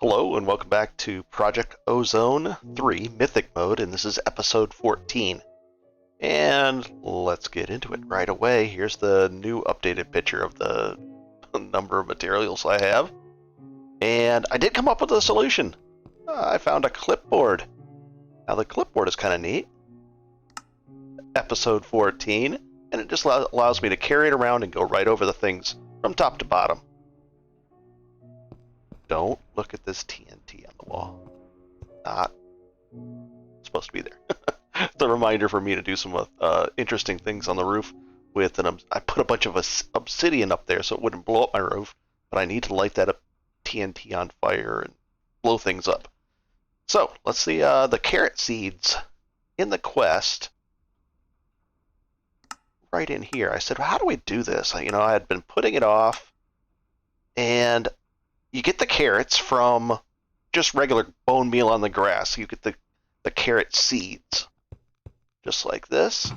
Hello and welcome back to Project Ozone 3 Mythic mode, and this is episode 14. And let's get into it right away. Here's the new updated picture of the number of materials I have. And I did come up with a solution. I found a clipboard. Now the clipboard is kind of neat. Episode 14, and it just allows me to carry it around and go right over the things from top to bottom. Don't look at this TNT on the wall. Not supposed to be there. It's a reminder for me to do some interesting things on the roof with I put a bunch of obsidian up there so it wouldn't blow up my roof, but I need to light that TNT on fire and blow things up. So let's see the carrot seeds in the quest. Right in here, I said, well, how do we do this? I had been putting it off, and you get the carrots from just regular bone meal on the grass. You get the carrot seeds, just like this.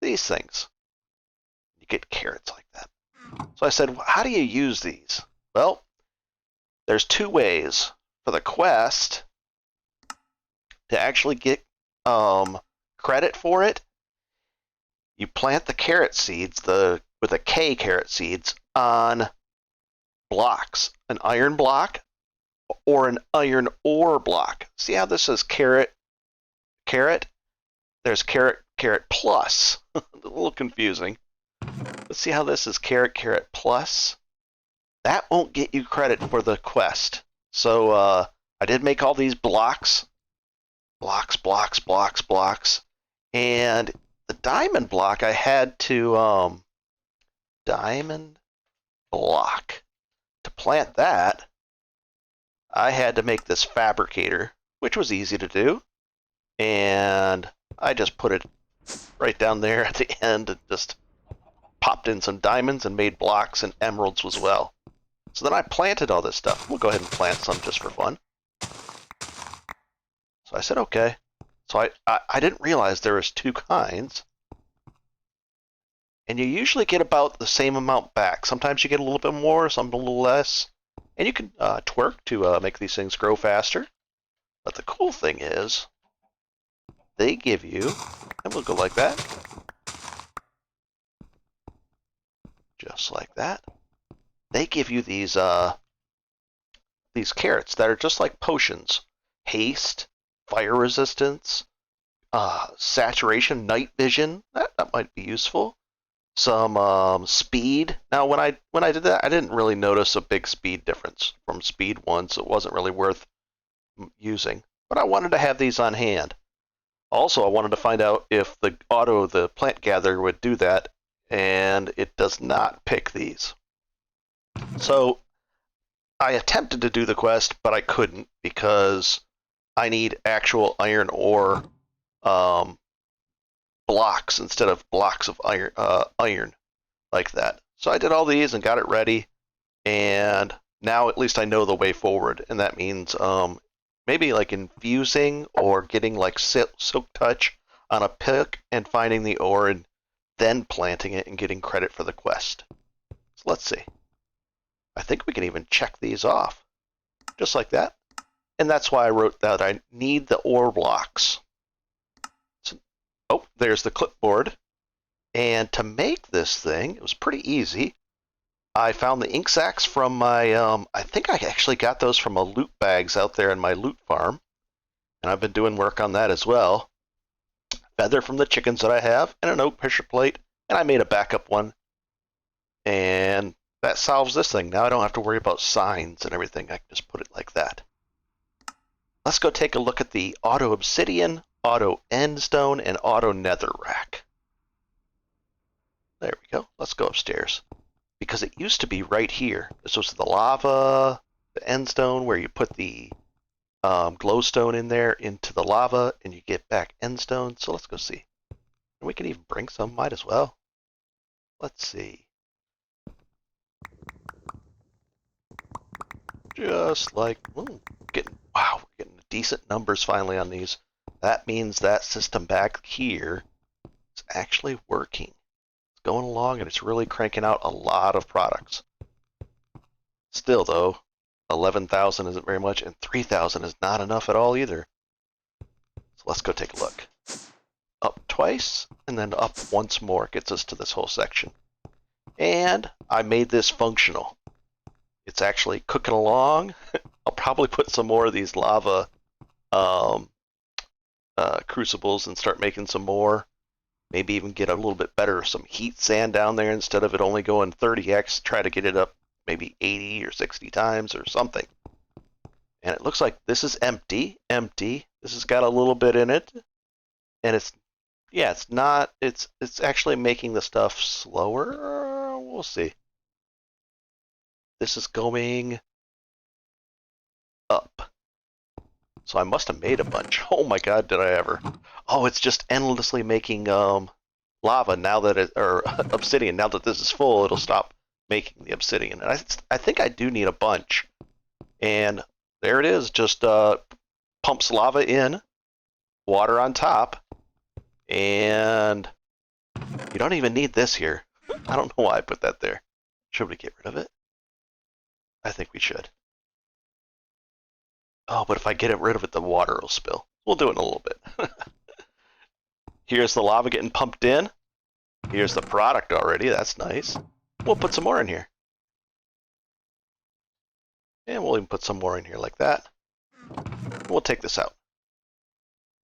These things. You get carrots like that. So I said, well, how do you use these? Well, there's two ways for the quest to actually get credit for it. You plant the carrot seeds, with a K carrot seeds, on blocks, an iron block or an iron ore block. See how this is carrot? There's carrot plus. A little confusing. Let's see how this is carrot plus. That won't get you credit for the quest. So I did make all these blocks, and the diamond block I had to diamond block. To plant that, I had to make this fabricator, which was easy to do, and I just put it right down there at the end and just popped in some diamonds and made blocks and emeralds as well. So then I planted all this stuff. We'll go ahead and plant some just for fun. So I said, okay. So I didn't realize there was two kinds. And you usually get about the same amount back. Sometimes you get a little bit more, some a little less. And you can twerk to make these things grow faster. But the cool thing is, they give you, and we'll go like that. Just like that. They give you these carrots that are just like potions. Haste, fire resistance, saturation, night vision. That might be useful. Some speed. Now, when I did that, I didn't really notice a big speed difference from speed 1, so it wasn't really worth using. But I wanted to have these on hand. Also, I wanted to find out if the plant gatherer would do that, and it does not pick these. So I attempted to do the quest, but I couldn't because I need actual iron ore blocks instead of blocks of iron like that. So I did all these and got it ready, and now at least I know the way forward, and that means maybe like infusing or getting like silk touch on a pick and finding the ore and then planting it and getting credit for the quest. So let's see. I think we can even check these off just like that, and that's why I wrote that I need the ore blocks. Oh, there's the clipboard. And to make this thing, it was pretty easy. I found the ink sacs from my, I think I actually got those from a loot bags out there in my loot farm. And I've been doing work on that as well. Feather from the chickens that I have, and an oak pressure plate. And I made a backup one. And that solves this thing. Now I don't have to worry about signs and everything. I can just put it like that. Let's go take a look at the auto obsidian, auto endstone, and auto netherrack. There we go. Let's go upstairs. Because it used to be right here. This was the lava, the endstone, where you put the glowstone in there into the lava, and you get back endstone. So let's go see. And we can even bring some, might as well. Let's see. Just like, ooh, wow, we're getting decent numbers finally on these. That means that system back here is actually working. It's going along and it's really cranking out a lot of products. Still though, 11,000 isn't very much, and 3,000 is not enough at all either. So let's go take a look. Up twice, and then up once more gets us to this whole section. And I made this functional. It's actually cooking along. I'll probably put some more of these lava crucibles and start making some more. Maybe even get a little bit better, some heat sand down there instead of it only going 30x, try to get it up maybe 80 or 60 times or something. And it looks like this is empty. This has got a little bit in it. And it's not, it's actually making the stuff slower. We'll see. This is going up. So I must have made a bunch. Oh my god, did I ever. Oh, it's just endlessly making lava now that it, or obsidian. Now that this is full, it'll stop making the obsidian. And I think I do need a bunch. And there it is, just pumps lava in, water on top, and you don't even need this here. I don't know why I put that there. Should we get rid of it? I think we should. Oh, but if I get rid of it, the water will spill. We'll do it in a little bit. Here's the lava getting pumped in. Here's the product already. That's nice. We'll put some more in here. And we'll even put some more in here like that. We'll take this out.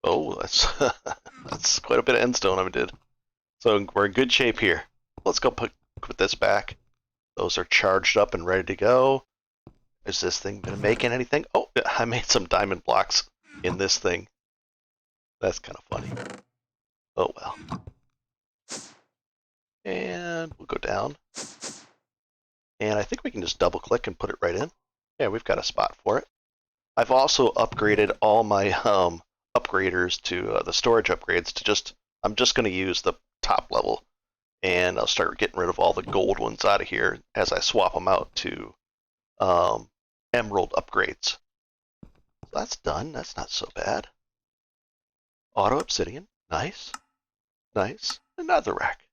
Oh, that's that's quite a bit of endstone I did. So we're in good shape here. Let's go put this back. Those are charged up and ready to go. Is this thing been making anything? Oh, I made some diamond blocks in this thing. That's kind of funny. Oh well. And we'll go down. And I think we can just double click and put it right in. Yeah, we've got a spot for it. I've also upgraded all my upgraders to the storage upgrades to just, I'm just going to use the top level. And I'll start getting rid of all the gold ones out of here as I swap them out to emerald upgrades. So that's done. That's not so bad. Auto obsidian. Nice. Nice. Another rack.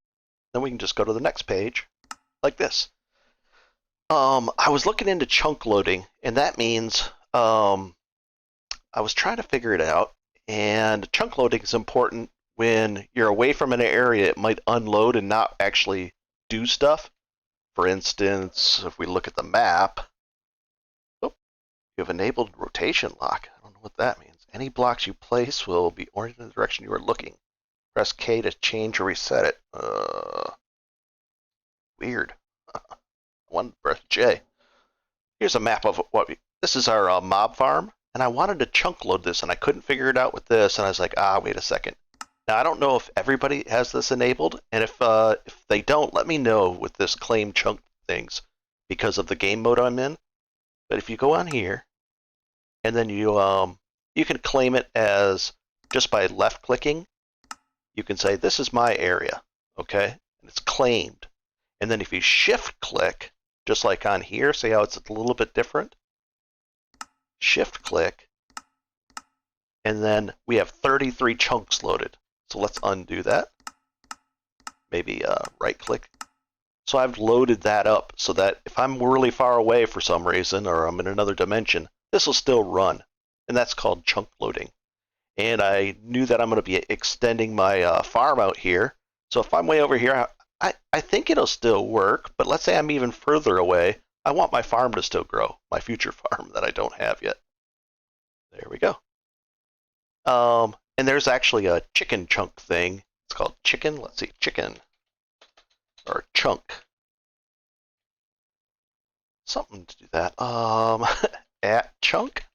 Then we can just go to the next page like this. I was looking into chunk loading, and that means I was trying to figure it out, and chunk loading is important when you're away from an area. It might unload and not actually do stuff. For instance, if we look at the map, oh, you have enabled rotation lock. I don't know what that means. Any blocks you place will be oriented in the direction you are looking. Press K to change or reset it. Weird. One press J. Here's a map of this is our mob farm, and I wanted to chunk load this, and I couldn't figure it out with this, and I was like, wait a second. Now I don't know if everybody has this enabled, and if they don't, let me know with this claim chunk things because of the game mode I'm in. But if you go on here, and then you can claim it as just by left clicking. You can say this is my area, okay, and it's claimed. And then if you shift click, just like on here, see how it's a little bit different? Shift click, and then we have 33 chunks loaded. So let's undo that. Maybe right click. So I've loaded that up so that if I'm really far away for some reason, or I'm in another dimension, this will still run. And that's called chunk loading. And I knew that I'm going to be extending my farm out here. So if I'm way over here, I think it'll still work, but let's say I'm even further away. I want my farm to still grow, my future farm that I don't have yet. There we go. And there's actually a chicken chunk thing. It's called chicken. Let's see, chicken or chunk. Something to do that. At chunk.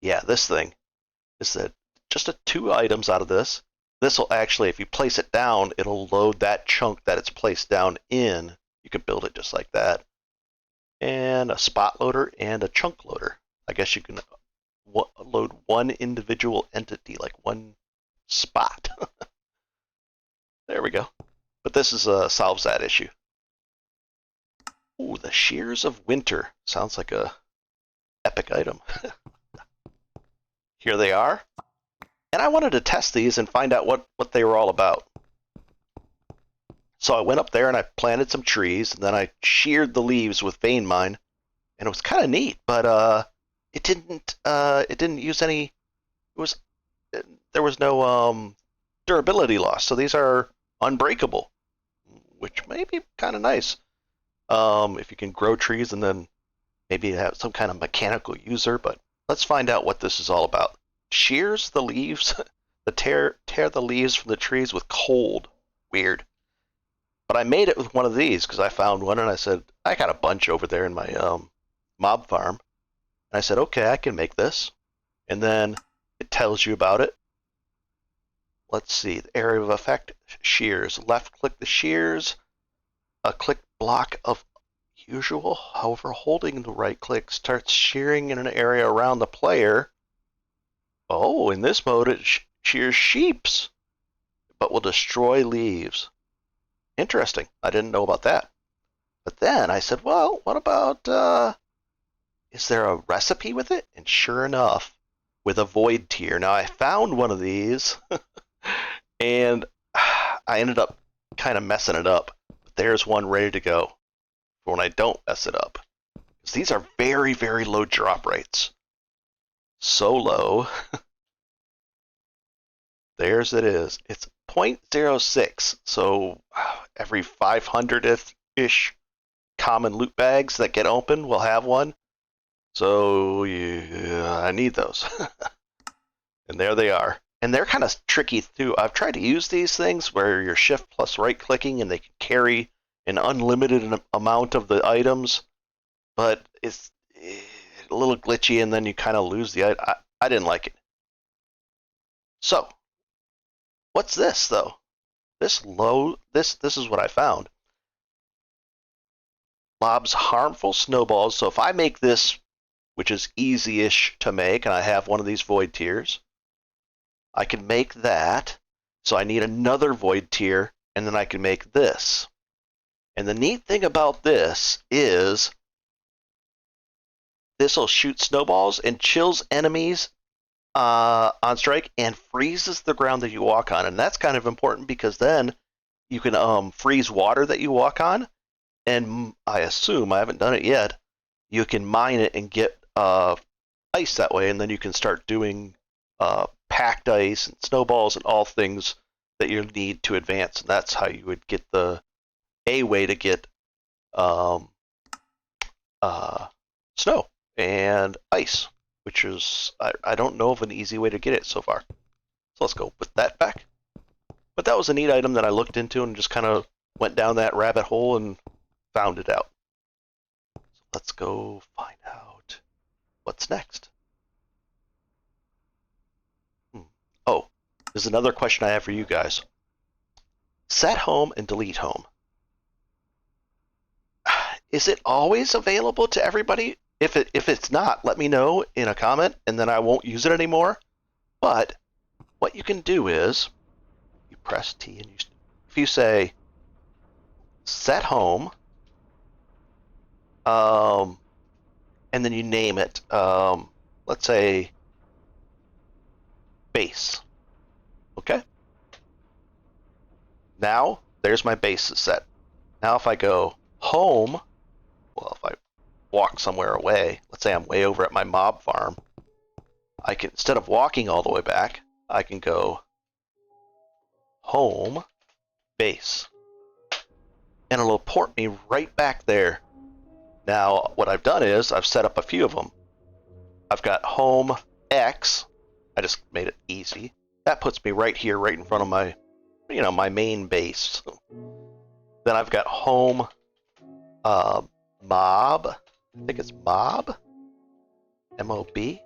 Yeah, this thing is that just 2 items out of this. This will actually, if you place it down, it'll load that chunk that it's placed down in. You can build it just like that. And a spot loader and a chunk loader. I guess you can load one individual entity, like one spot. There we go. But this is solves that issue. Ooh, the Shears of Winter. Sounds like a epic item. Here they are. And I wanted to test these and find out what they were all about. So I went up there and I planted some trees, and then I sheared the leaves with vein mine, and it was kind of neat, but it didn't use any. It was there was no durability loss, so these are unbreakable, which may be kind of nice. If you can grow trees and then maybe have some kind of mechanical user, but let's find out what this is all about. Shears the leaves, the tear the leaves from the trees with cold. Weird. But I made it with one of these because I found one and I said, I got a bunch over there in my mob farm. And I said, okay, I can make this. And then it tells you about it. Let's see, the area of effect, shears. Left click the shears, a click block of usual. However, holding the right click starts shearing in an area around the player. Oh, in this mode it shears sheeps, but will destroy leaves. Interesting. I didn't know about that. But then I said, well, what about, is there a recipe with it? And sure enough, with a void tier. Now I found one of these, and I ended up kind of messing it up. But there's one ready to go for when I don't mess it up. Because these are very, very low drop rates. So low. There's it is. It's 0.06, so every 500th-ish common loot bags that get opened will have one. So yeah, I need those. And there they are. And they're kind of tricky too. I've tried to use these things where you're shift plus right clicking and they can carry an unlimited amount of the items, but it's a little glitchy and then you kind of lose the item. I didn't like it. So, what's this though? This is what I found. Lobs harmful snowballs. So if I make this, which is easy-ish to make, and I have one of these void tiers, I can make that. So I need another void tier, and then I can make this. And the neat thing about this is this will shoot snowballs and chills enemies on strike and freezes the ground that you walk on. And that's kind of important because then you can freeze water that you walk on. And I assume, I haven't done it yet, you can mine it and get ice that way. And then you can start doing packed ice and snowballs and all things that you need to advance. And that's how you would get a way to get snow and ice, which is, I don't know of an easy way to get it so far. So let's go put that back. But that was a neat item that I looked into and just kind of went down that rabbit hole and found it out. So let's go find out what's next. Oh, there's another question I have for you guys. Set home and delete home. Is it always available to everybody? If it's not, let me know in a comment, and then I won't use it anymore. But what you can do is you press T, and if you say set home, and then you name it, let's say base. Okay. Now there's my base set. Now if I go home, well, if I walk somewhere away, let's say I'm way over at my mob farm, I can, instead of walking all the way back, I can go home base, and it'll port me right back there. Now what I've done is I've set up a few of them. I've got home X. I just made it easy. That puts me right here, right in front of my, my main base. Then I've got home mob. I think it's mob. M-O-B.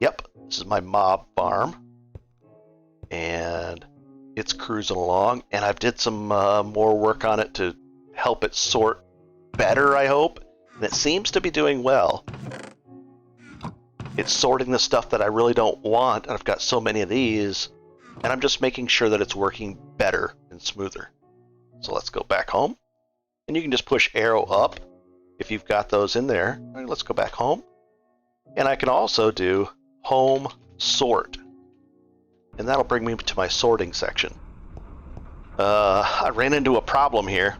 Yep, this is my mob farm. And it's cruising along. And I've did some more work on it to help it sort better, I hope. And it seems to be doing well. It's sorting the stuff that I really don't want. And I've got so many of these. And I'm just making sure that it's working better and smoother. So let's go back home. And you can just push arrow up if you've got those in there. All right, let's go back home. And I can also do home sort. And that'll bring me to my sorting section. I ran into a problem here.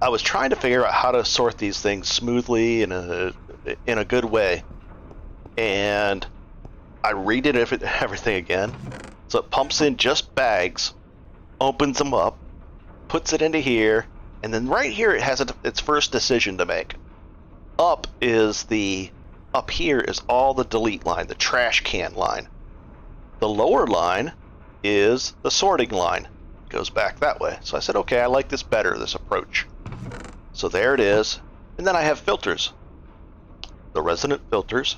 I was trying to figure out how to sort these things smoothly in a good way, and I redid everything again. So it pumps in just bags, opens them up, puts it into here, and then right here it has its first decision to make. Up here is all the delete line, the trash can line. The lower line is the sorting line. It goes back that way. So I said, okay, I like this better, this approach. So there it is. And then I have filters, the resident filters,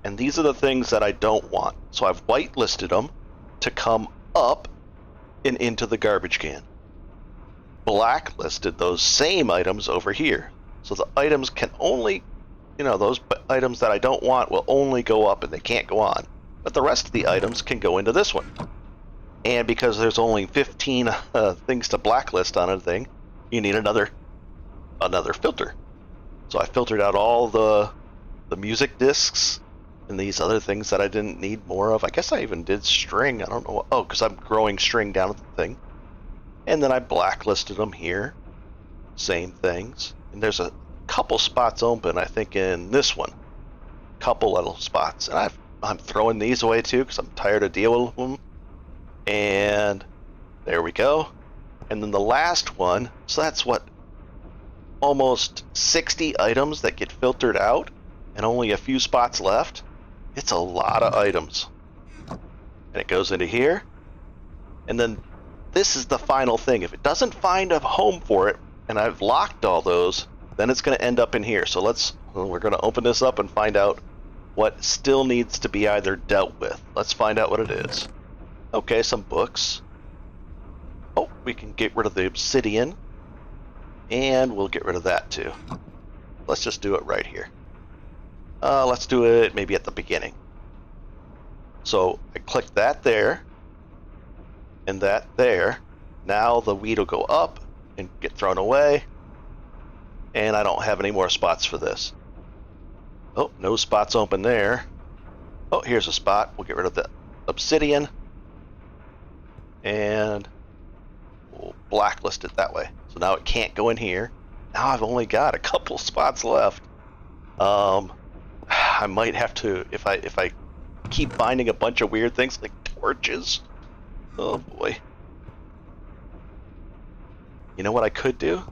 and these are the things that I don't want. So I've whitelisted them to come up and into the garbage can. Blacklisted those same items over here. So the items can only, those items that I don't want will only go up and they can't go on. But the rest of the items can go into this one. And because there's only 15 things to blacklist on a thing, you need another filter. So I filtered out all the music discs and these other things that I didn't need more of. I guess I even did string. I don't know. Oh, because I'm growing string down at the thing. And then I blacklisted them here. Same things. And there's a couple spots open, I think, in this one. Couple little spots. And I'm throwing these away too because I'm tired of dealing with them. And there we go. And then the last one, so that's what, almost 60 items that get filtered out and only a few spots left. It's a lot of items. And it goes into here. And then this is the final thing. If it doesn't find a home for it, and I've locked all those, then it's going to end up in here. So we're going to open this up and find out what still needs to be either dealt with. Let's find out what it is. Okay, some books. Oh, we can get rid of the obsidian. And we'll get rid of that too. Let's just do it right here. Let's do it maybe at the beginning. So I click that there. And that there. Now the weed will go up and get thrown away. And I don't have any more spots for this. Oh, no spots open there. Oh, here's a spot. We'll get rid of the obsidian. And we'll blacklist it that way. So now it can't go in here. Now I've only got a couple spots left. I might have to, if I keep finding a bunch of weird things like torches. Oh boy. You know what I could do?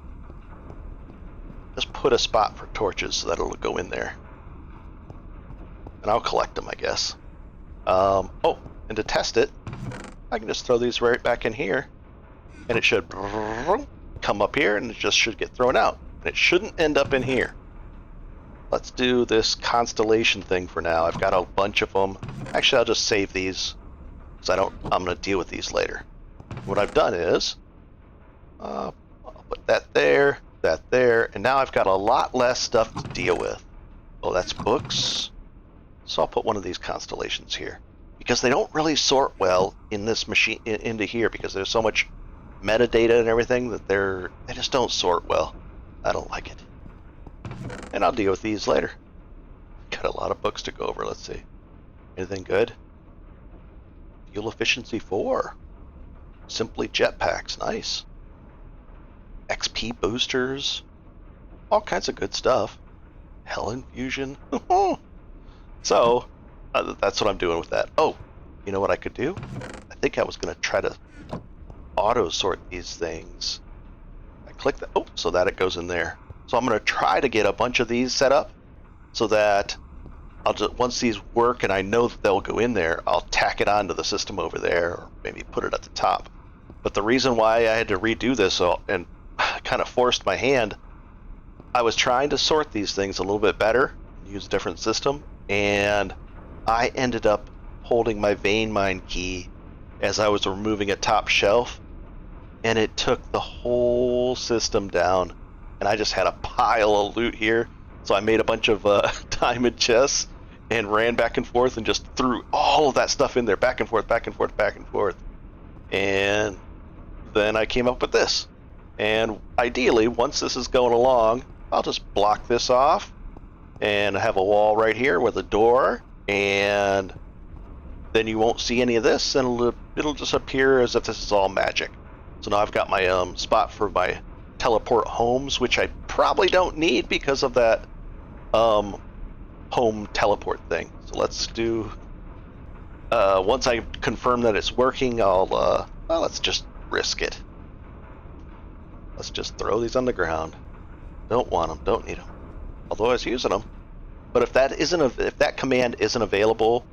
Just put a spot for torches so that it'll go in there. And I'll collect them, I guess. Oh, and to test it, I can just throw these right back in here. And it should come up here and it just should get thrown out. And it shouldn't end up in here. Let's do this constellation thing for now. I've got a bunch of them. Actually, I'll just save these because I'm going to deal with these later. What I've done is I'll put that there, and now I've got a lot less stuff to deal with. Oh, that's books. So I'll put one of these constellations here because they don't really sort well in this machine into here because there's so much metadata and everything that they just don't sort well. I don't like it. And I'll deal with these later. Got a lot of books to go over. Let's see. Anything good? Fuel efficiency 4. Simply jetpacks. Nice. XP boosters. All kinds of good stuff. Hell infusion. So, that's what I'm doing with that. Oh, you know what I could do? I think I was going to try to auto sort these things. I click that. Oh, so that it goes in there. So I'm going to try to get a bunch of these set up so that I'll just, once these work and I know that they'll go in there, I'll tack it onto the system over there or maybe put it at the top. But the reason why I had to redo this and kind of forced my hand, I was trying to sort these things a little bit better, use a different system, and I ended up holding my vein mine key as I was removing a top shelf, and it took the whole system down. And I just had a pile of loot here. So I made a bunch of diamond chests and ran back and forth and just threw all of that stuff in there, back and forth, back and forth, back and forth. And then I came up with this. And ideally, once this is going along, I'll just block this off and have a wall right here with a door. And then you won't see any of this, and it'll just appear as if this is all magic. So now I've got my spot for my teleport homes, which I probably don't need because of that home teleport thing. So let's do. Once I confirm that it's working, well, let's just risk it. Let's just throw these on the ground. Don't want them. Don't need them. Although I was using them. But if that command isn't available,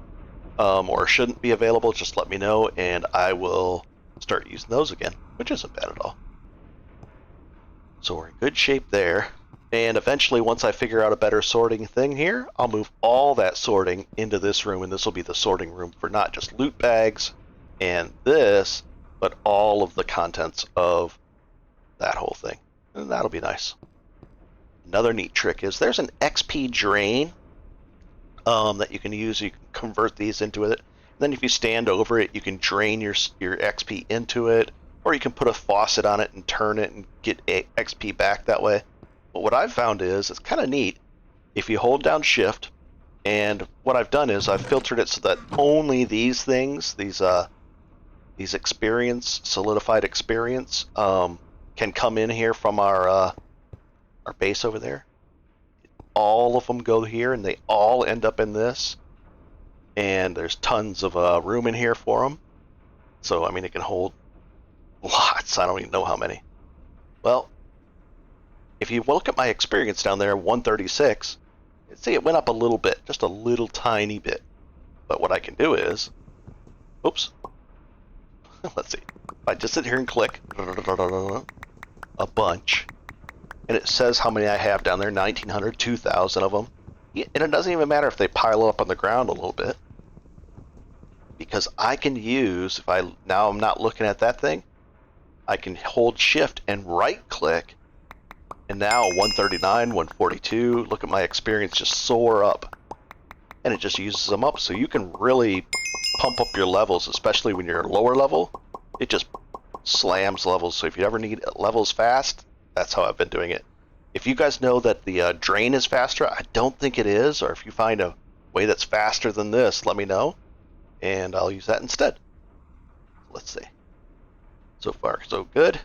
or shouldn't be available, just let me know, and I will start using those again, which isn't bad at all. So we're in good shape there. And eventually, once I figure out a better sorting thing here, I'll move all that sorting into this room, and this will be the sorting room for not just loot bags and this, but all of the contents of that whole thing. And that'll be nice. Another neat trick is there's an XP drain that you can use. You can convert these into it. Then if you stand over it, you can drain your XP into it, or you can put a faucet on it and turn it and get XP back that way. But what I've found is it's kind of neat if you hold down shift, and what I've done is I've filtered it so that only these things, these experience, solidified experience, can come in here from our base over there. All of them go here, and they all end up in this. And there's tons of room in here for them. So, I mean, it can hold lots. I don't even know how many. Well, if you look at my experience down there, 136, see it went up a little bit, just a little tiny bit. But what I can do is, oops, let's see. If I just sit here and click a bunch, and it says how many I have down there, 1,900, 2,000 of them. And it doesn't even matter if they pile up on the ground a little bit, because I can use, now I'm not looking at that thing, I can hold shift and right click, and now 139, 142, look at my experience just soar up, and it just uses them up. So you can really pump up your levels, especially when you're lower level. It just slams levels. So if you ever need levels fast, that's how I've been doing it. If you guys know that the drain is faster, I don't think it is, or if you find a way that's faster than this, let me know, and I'll use that instead. Let's see. So far, so good.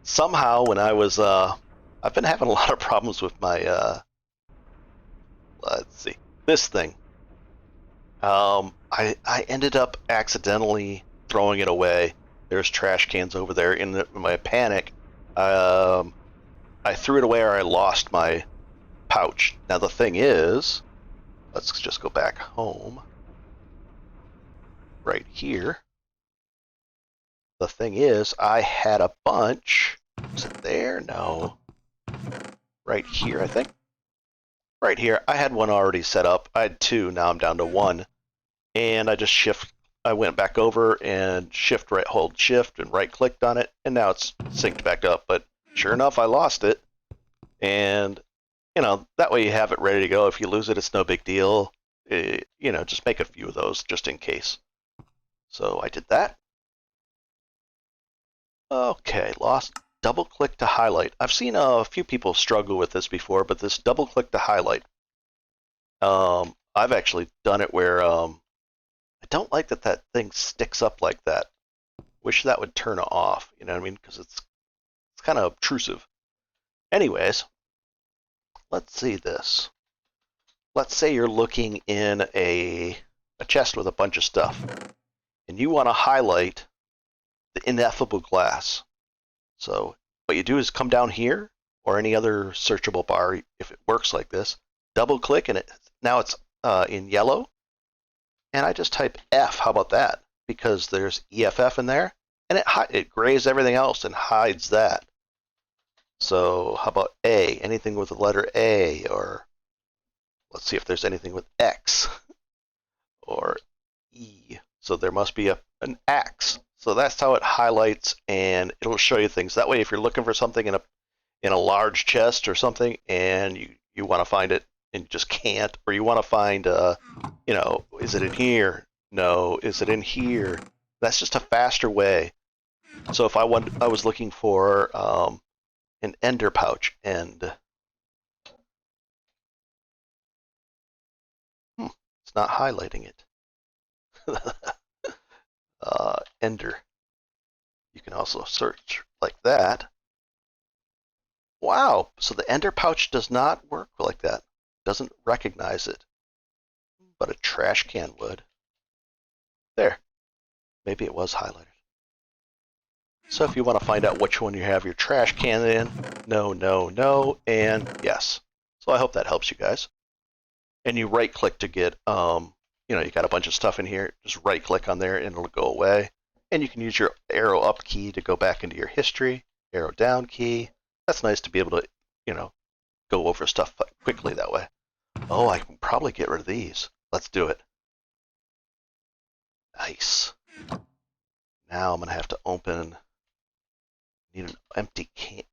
Somehow, when I was, I've been having a lot of problems with my, let's see, this thing. I ended up accidentally throwing it away. There's trash cans over there. In my panic, I threw it away, or I lost my pouch. Now the thing is, let's just go back home. Right here. The thing is, I had a bunch. Is it there? No. Right here, I think. Right here, I had one already set up. I had two, now I'm down to one. And I went back over and hold shift and right clicked on it, and now it's synced back up. But sure enough, I lost it. And, that way you have it ready to go. If you lose it, it's no big deal. Just make a few of those just in case. So I did that. Okay, lost. Double click to highlight. I've seen a few people struggle with this before, but this double click to highlight, I've actually done it where I don't like that thing sticks up like that. Wish that would turn off, you know what I mean? Because it's kind of obtrusive. Anyways, let's see this. Let's say you're looking in a chest with a bunch of stuff, and you want to highlight the ineffable glass. So what you do is come down here, or any other searchable bar, if it works like this, double click, and now it's in yellow, and I just type F. How about that? Because there's EFF in there, and it grays everything else and hides that. So how about A? Anything with the letter A, or let's see if there's anything with X or E. So there must be an X. So that's how it highlights, and it'll show you things. That way, if you're looking for something in a large chest or something, and you want to find it and you just can't, or you want to find, is it in here? No. Is it in here? That's just a faster way. So if I was looking for an ender pouch, it's not highlighting it. Ender. You can also search like that. Wow, so the ender pouch does not work like that. Doesn't recognize it, but a trash can would. There, maybe it was highlighted. So if you want to find out which one you have your trash can in, no, no, no, and yes. So I hope that helps you guys. And you right click to get, you got a bunch of stuff in here. Just right click on there and it'll go away. And you can use your arrow up key to go back into your history, arrow down key. That's nice to be able to, go over stuff quickly that way. Oh, I can probably get rid of these. Let's do it. Nice. Now I'm gonna have to need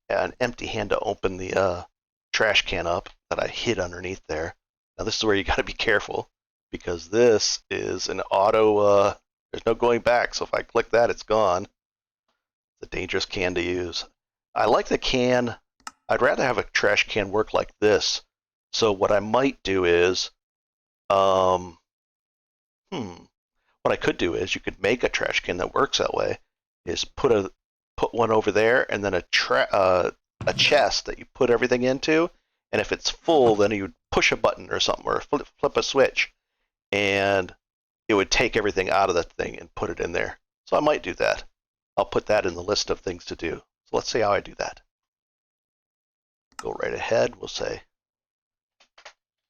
an empty hand to open the trash can up that I hid underneath there. Now this is where you got to be careful because this is an auto. There's no going back, so if I click that, it's gone. It's a dangerous can to use. I like the can. I'd rather have a trash can work like this. So what I might do is, what I could do is you could make a trash can that works that way. Is put one over there and then a chest that you put everything into, and if it's full, then you would push a button or something or flip a switch, and it would take everything out of that thing and put it in there. So I might do that. I'll put that in the list of things to do. So let's see how I do that. Go right ahead. We'll say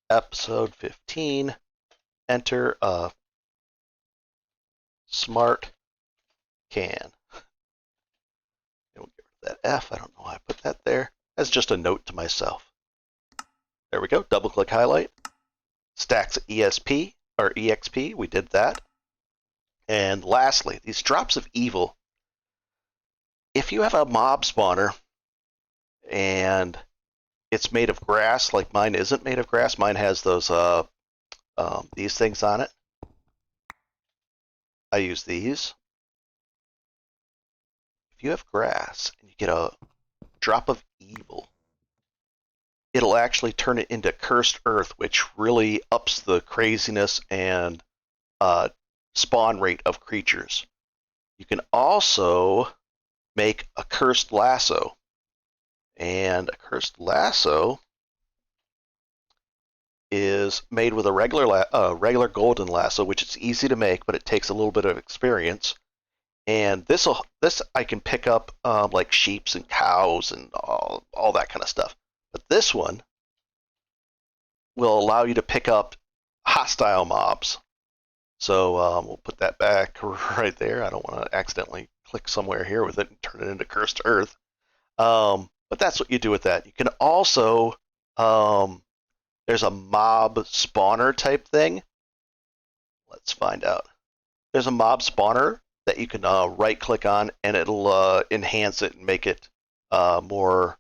episode 15. Enter a smart can. And we'll get rid of that F. I don't know why I put that there. As just a note to myself. There we go. Double click highlight. Stacks ESP or EXP. We did that. And lastly, these drops of evil. If you have a mob spawner and it's made of grass, like mine isn't made of grass, mine has those these things on it. I use these. If you have grass and you get a drop of evil, it'll actually turn it into cursed earth, which really ups the craziness and spawn rate of creatures. You can also make a cursed lasso, and a cursed lasso is made with a regular golden lasso, which is easy to make, but it takes a little bit of experience. And this I can pick up like sheeps and cows and all that kind of stuff. But this one will allow you to pick up hostile mobs. So we'll put that back right there. I don't want to accidentally click somewhere here with it and turn it into cursed earth. But that's what you do with that. You can also, there's a mob spawner type thing. Let's find out. There's a mob spawner that you can right click on and it'll enhance it and make it more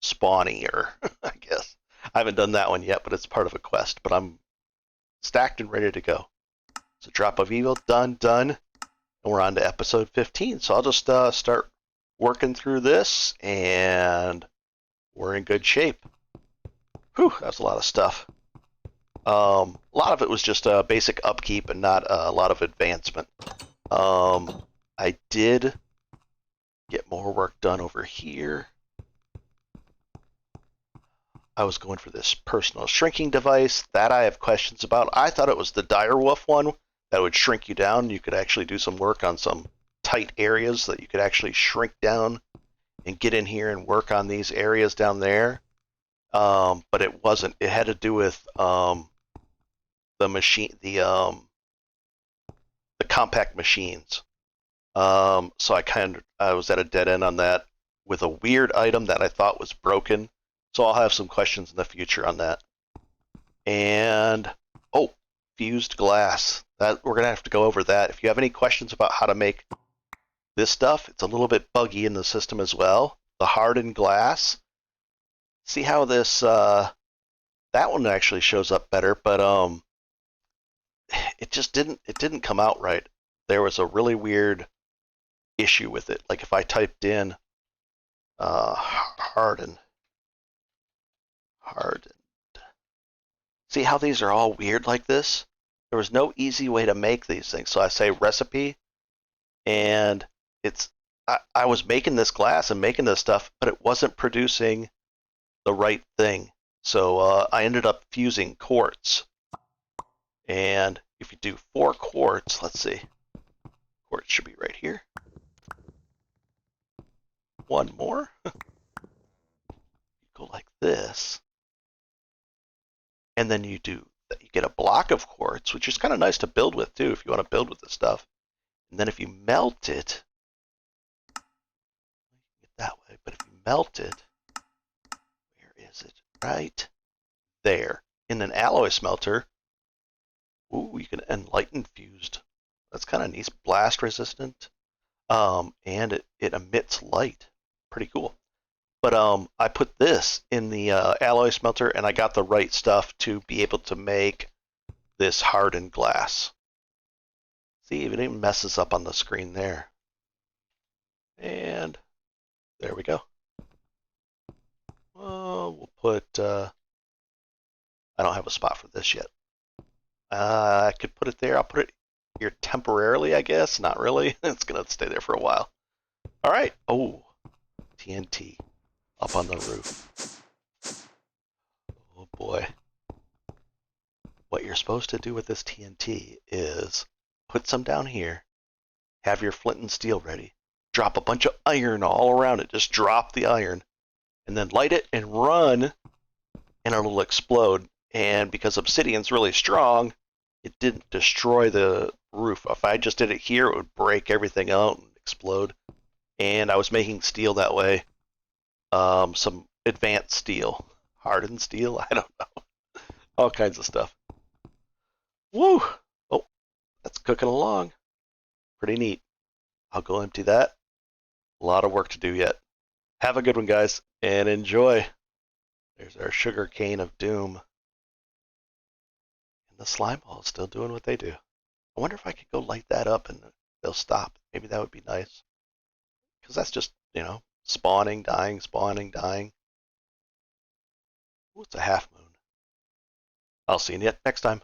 spawnier, I guess. I haven't done that one yet, but it's part of a quest. But I'm stacked and ready to go. So drop of evil, done. And we're on to episode 15. So I'll just start working through this, and we're in good shape. Whew, that's a lot of stuff. A lot of it was just basic upkeep and not a lot of advancement. I did get more work done over here. I was going for this personal shrinking device that I have questions about. I thought it was the direwolf one that would shrink you down. You could actually do some work on some tight areas that you could actually shrink down and get in here and work on these areas down there. But it wasn't. It had to do with the machine, the compact machines. So I was at a dead end on that with a weird item that I thought was broken. So I'll have some questions in the future on that. And fused glass. That we're gonna have to go over that. If you have any questions about how to make this stuff, it's a little bit buggy in the system as well. The hardened glass. See how this that one actually shows up better, but it just didn't come out right. There was a really weird issue with it. Like if I typed in hardened. See how these are all weird like this? There was no easy way to make these things. So I say recipe, and it's I was making this glass and making this stuff, but it wasn't producing the right thing. So I ended up fusing quartz. And if you do 4 quartz, let's see, quartz should be right here. One more. Go like this. And then you get a block of quartz, which is kind of nice to build with too, if you want to build with this stuff. And then if you melt it, get that way, but if you melt it, where is it? Right there. In an alloy smelter, ooh, you can enlighten fused. That's kind of nice. Blast resistant. And it emits light. Pretty cool. But I put this in the alloy smelter, and I got the right stuff to be able to make this hardened glass. See, it even messes up on the screen there. And there we go. We'll put, I don't have a spot for this yet. I could put it there. I'll put it here temporarily, I guess. Not really. It's going to stay there for a while. All right. Oh, TNT up on the roof. Oh boy. What you're supposed to do with this TNT is put some down here, have your flint and steel ready, drop a bunch of iron all around it, just drop the iron, and then light it and run, and it'll explode. And because obsidian's really strong, it didn't destroy the roof. If I just did it here, it would break everything out and explode. And I was making steel that way. Some advanced steel, hardened steel, I don't know. All kinds of stuff. Woo! Oh, that's cooking along. Pretty neat. I'll go empty that. A lot of work to do yet. Have a good one, guys, and enjoy. There's our sugar cane of doom. And the slime ball is still doing what they do. I wonder if I could go light that up and they'll stop. Maybe that would be nice. Because that's just, spawning, dying, spawning, dying. Ooh, it's a half moon. I'll see you next time.